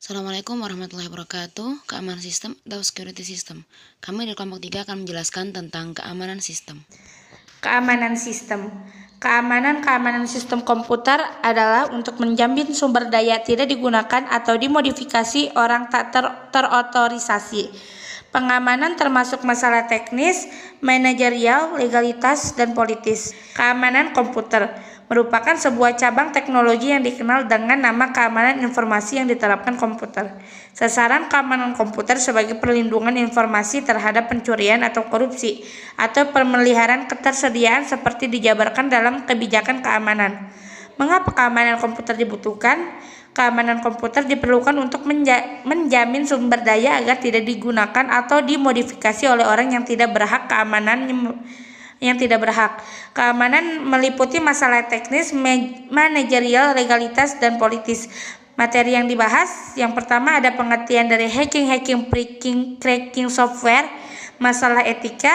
Assalamualaikum warahmatullahi wabarakatuh. Keamanan sistem atau security system. Kami di kelompok 3 akan menjelaskan tentang keamanan sistem. Keamanan sistem. Keamanan sistem komputer adalah untuk menjamin sumber daya tidak digunakan atau dimodifikasi orang tak terotorisasi. Pengamanan termasuk masalah teknis, manajerial, legalitas, dan politis. Keamanan komputer merupakan sebuah cabang teknologi yang dikenal dengan nama keamanan informasi yang diterapkan komputer. Sasaran keamanan komputer sebagai perlindungan informasi terhadap pencurian atau korupsi, atau pemeliharaan ketersediaan seperti dijabarkan dalam kebijakan keamanan. Mengapa keamanan komputer dibutuhkan? Keamanan komputer diperlukan untuk menjamin sumber daya agar tidak digunakan atau dimodifikasi oleh orang yang tidak berhak. Keamanan meliputi masalah teknis, manajerial, legalitas, dan politis. Materi yang dibahas, yang pertama ada pengertian dari hacking, cracking software, masalah etika,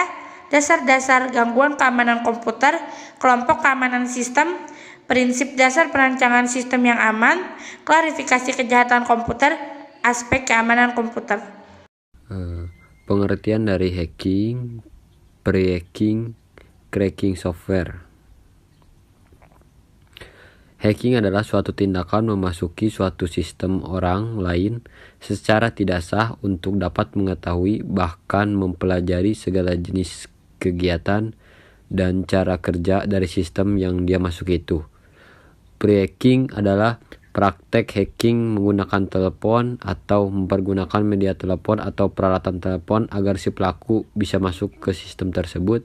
dasar-dasar gangguan keamanan komputer, kelompok keamanan sistem, prinsip dasar perancangan sistem yang aman, klarifikasi kejahatan komputer, aspek keamanan komputer. Pengertian dari hacking, pre-hacking, cracking software. Hacking adalah suatu tindakan memasuki suatu sistem orang lain secara tidak sah untuk dapat mengetahui bahkan mempelajari segala jenis kegiatan dan cara kerja dari sistem yang dia masuki itu. Pre-hacking adalah praktek hacking menggunakan telepon atau mempergunakan media telepon atau peralatan telepon agar si pelaku bisa masuk ke sistem tersebut.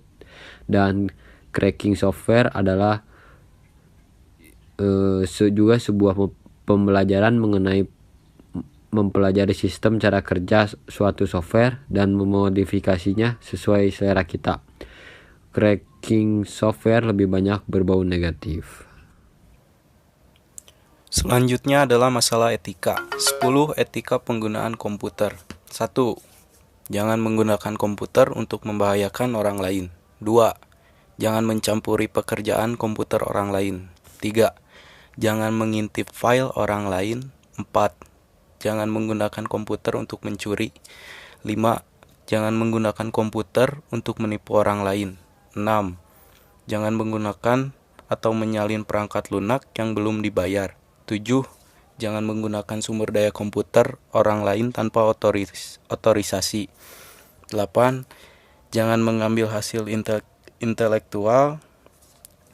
Dan cracking software adalah juga sebuah pembelajaran mengenai mempelajari sistem cara kerja suatu software dan memodifikasinya sesuai selera kita. Cracking software lebih banyak berbau negatif. Selanjutnya adalah masalah etika. 10 etika penggunaan komputer. 1. Jangan menggunakan komputer untuk membahayakan orang lain. 2. Jangan mencampuri pekerjaan komputer orang lain. 3. Jangan mengintip file orang lain. 4. Jangan menggunakan komputer untuk mencuri. 5. Jangan menggunakan komputer untuk menipu orang lain. 6. Jangan menggunakan atau menyalin perangkat lunak yang belum dibayar. 7. Jangan menggunakan sumber daya komputer orang lain tanpa otorisasi. 8. Jangan mengambil hasil intelektual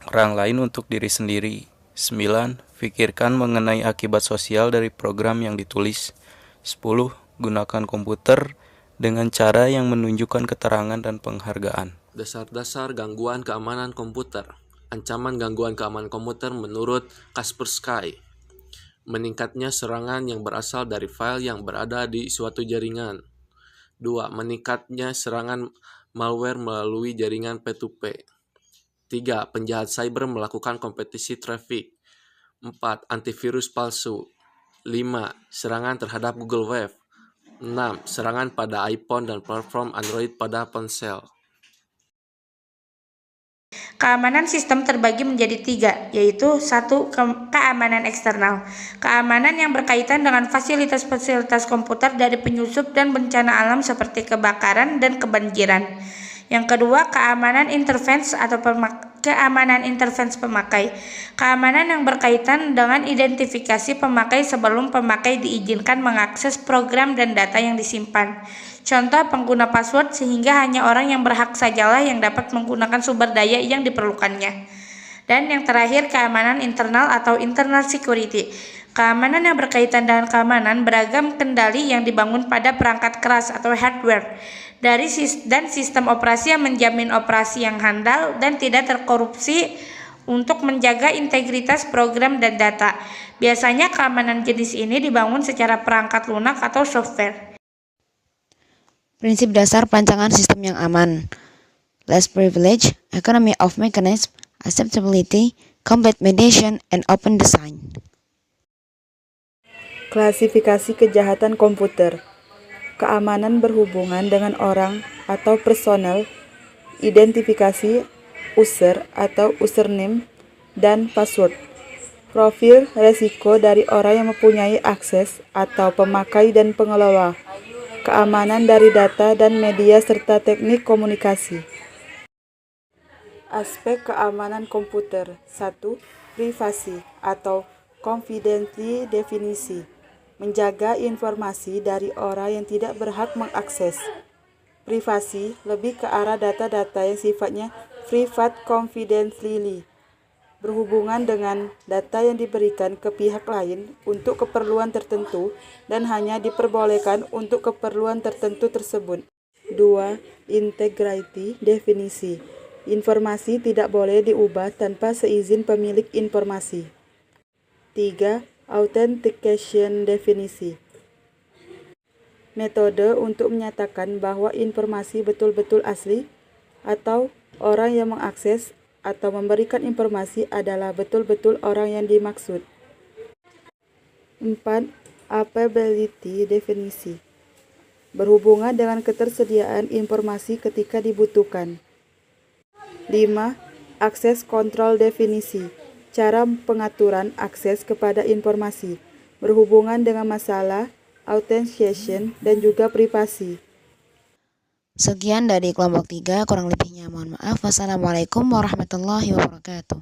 orang lain untuk diri sendiri. 9. Pikirkan mengenai akibat sosial dari program yang ditulis. 10. Gunakan komputer dengan cara yang menunjukkan keterangan dan penghargaan. Dasar-dasar gangguan keamanan komputer. Ancaman gangguan keamanan komputer menurut Kaspersky. Meningkatnya serangan yang berasal dari file yang berada di suatu jaringan. 2. Meningkatnya serangan malware melalui jaringan P2P. 3. Penjahat cyber melakukan kompetisi traffic. 4. Antivirus palsu. 5. Serangan terhadap Google Web. 6. Serangan pada iPhone dan platform Android pada ponsel. Keamanan sistem terbagi menjadi 3, yaitu 1. Keamanan eksternal. Keamanan yang berkaitan dengan fasilitas-fasilitas komputer dari penyusup dan bencana alam seperti kebakaran dan kebanjiran. Yang kedua, keamanan intervensi atau keamanan intervensi pemakai. Keamanan yang berkaitan dengan identifikasi pemakai sebelum pemakai diizinkan mengakses program dan data yang disimpan. Contoh, pengguna password sehingga hanya orang yang berhak sajalah yang dapat menggunakan sumber daya yang diperlukannya. Dan yang terakhir, keamanan internal atau internal security. Keamanan yang berkaitan dengan keamanan beragam kendali yang dibangun pada perangkat keras atau hardware dan sistem operasi yang menjamin operasi yang handal dan tidak terkorupsi untuk menjaga integritas program dan data. Biasanya keamanan jenis ini dibangun secara perangkat lunak atau software. Prinsip dasar perancangan sistem yang aman. Less privilege, economy of mechanism, acceptability, complete mediation, and open design. Klasifikasi kejahatan komputer. Keamanan berhubungan dengan orang atau personel, identifikasi, user atau username, dan password. Profil resiko dari orang yang mempunyai akses atau pemakai dan pengelola. Keamanan dari data dan media serta teknik komunikasi. Aspek keamanan komputer. 1. Privasi atau confidentiality definisi. Menjaga informasi dari orang yang tidak berhak mengakses. Privasi lebih ke arah data-data yang sifatnya private confidentially, berhubungan dengan data yang diberikan ke pihak lain untuk keperluan tertentu dan hanya diperbolehkan untuk keperluan tertentu tersebut. 2. Integrity definisi. Informasi tidak boleh diubah tanpa seizin pemilik informasi. 3. Authentication definisi. Metode untuk menyatakan bahwa informasi betul-betul asli atau orang yang mengakses atau memberikan informasi adalah betul-betul orang yang dimaksud. 4. Availability definisi. Berhubungan dengan ketersediaan informasi ketika dibutuhkan. 5. Akses kontrol definisi. Cara pengaturan akses kepada informasi berhubungan dengan masalah authentication dan juga privasi. Sekian dari kelompok 3, kurang lebihnya mohon maaf. Wassalamualaikum warahmatullahi wabarakatuh.